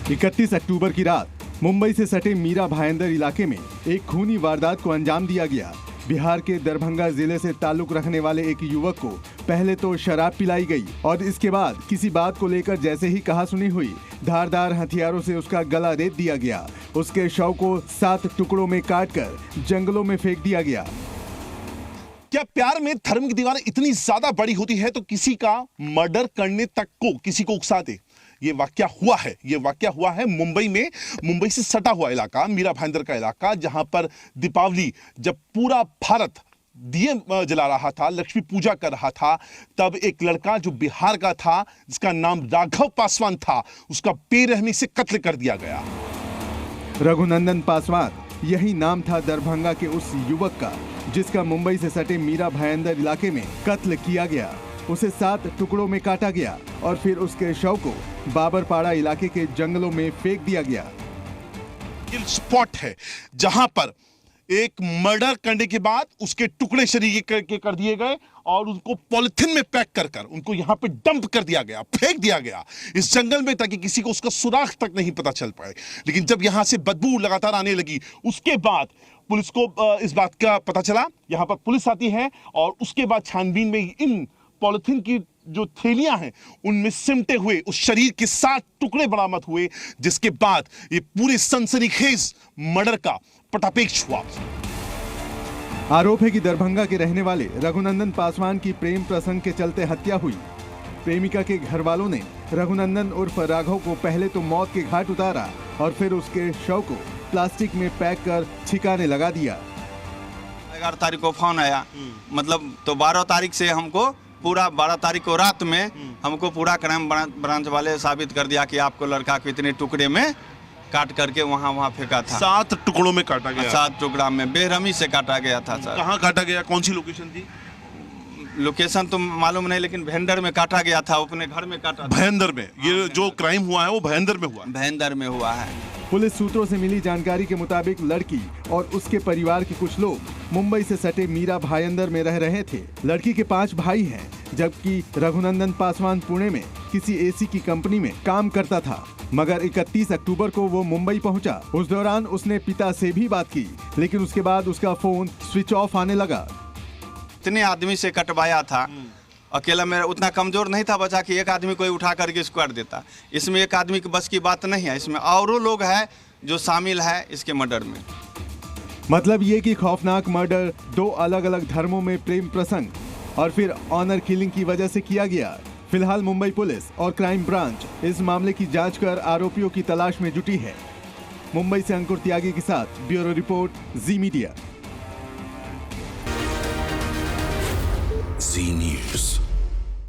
31 अक्टूबर की रात मुंबई से सटे मीरा भाईंदर इलाके में एक खूनी वारदात को अंजाम दिया गया। बिहार के दरभंगा जिले से ताल्लुक रखने वाले एक युवक को पहले तो शराब पिलाई गई और इसके बाद किसी बात को लेकर जैसे ही कहासुनी हुई, धारदार हथियारों से उसका गला रेत दिया गया। उसके शव को 7 टुकड़ों में काटकर जंगलों में फेंक दिया गया। क्या प्यार में धर्म की दीवार इतनी ज्यादा बड़ी होती है तो किसी का मर्डर करने तक को किसी को उकसा दे? ये वाकया हुआ है मुंबई में, मुंबई से सटा हुआ इलाका, मीरा भाईंदर का इलाका, जहां पर दीपावली जब पूरा भारत दिए जला रहा था, लक्ष्मी पूजा कर रहा था, तब एक लड़का जो बिहार का था, जिसका नाम राघव पासवान था, उसका बेरहमी से कत्ल कर दिया गया। रघुनंदन पासवान, यही नाम था दरभंगा के उस युवक का जिसका मुंबई से सटे मीरा भाईंदर इलाके में कत्ल किया गया। उसे 7 टुकड़ों में काटा गया और फिर उसके शव को बाबरपाड़ा इलाके के जंगलों में फेंक दिया गया। किल स्पॉट है जहां पर एक मर्डर करने के बाद उसके टुकड़े शरीर के कर दिए गए और उनको पॉलिथीन में पैक कर उनको यहां पे डंप कर दिया गया, फेंक दिया गया इस जंगल में, ताकि किसी को उसका सुराग तक नहीं पता चल पाए। लेकिन जब यहां से बदबू लगातार आने लगी, उसके बाद पुलिस को इस बात का पता चला, यहां पर पुलिस आती है और उसके बाद छानबीन में इन पॉलिथीन की जो थैलियां हैं उनमें सिमटे हुए उस शरीर के 7 टुकड़े बरामद हुए, जिसके बाद ये पूरे सनसनीखेज मर्डर का पटापेक्ष हुआ। आरोप है कि दरभंगा के रहने वाले रघुनंदन पासवान की प्रेम प्रसंग के चलते हत्या हुई। प्रेमिका के घर वालों ने रघुनंदन उर्फ राघव को पहले तो मौत के घाट उतारा और फिर उसके शव को प्लास्टिक में पैक कर छिकाने लगा दिया। 11 तारीख को फोन आया, मतलब तो 12 तारीख से हमको पूरा 12 तारीख को रात में हमको पूरा क्राइम ब्रांच वाले साबित कर दिया कि आपको लड़का को इतने टुकड़े में काट करके वहाँ फेंका था। 7 टुकड़ों में काटा गया। 7 टुकड़ा में बेरहमी से काटा गया था सर। कहाँ काटा गया, कौन सी लोकेशन थी? लोकेशन तो मालूम नहीं, लेकिन भयंदर में काटा गया था, अपने घर में काटा था। भयंदर में? ये जो क्राइम हुआ है वो भयंदर में हुआ? भयंदर में हुआ है। पुलिस सूत्रों से मिली जानकारी के मुताबिक लड़की और उसके परिवार के कुछ लोग मुंबई से सटे मीरा भाईंदर में रह रहे थे। लड़की के 5 भाई हैं, जबकि रघुनंदन पासवान पुणे में किसी एसी की कंपनी में काम करता था। मगर 31 अक्टूबर को वो मुंबई पहुंचा। उस दौरान उसने पिता से भी बात की, लेकिन उसके बाद उसका फोन स्विच ऑफ आने लगा। इतने आदमी से कटवाया था, अकेला मेरा उतना कमजोर नहीं था बचा कि एक आदमी कोई उठा करके इसको कर देता। इसमें एक आदमी की बस की बात नहीं है, इसमें औरों लोग हैं जो शामिल है इसके मर्डर में। मतलब ये कि खौफनाक मर्डर 2 अलग अलग धर्मों में प्रेम प्रसंग और फिर ऑनर किलिंग की वजह से किया गया। फिलहाल मुंबई पुलिस और क्राइम ब्रांच इस मामले की जांच कर आरोपियों की तलाश में जुटी है। मुंबई से अंकुर त्यागी के साथ ब्यूरो रिपोर्ट, जी मीडिया। जी न्यूज़।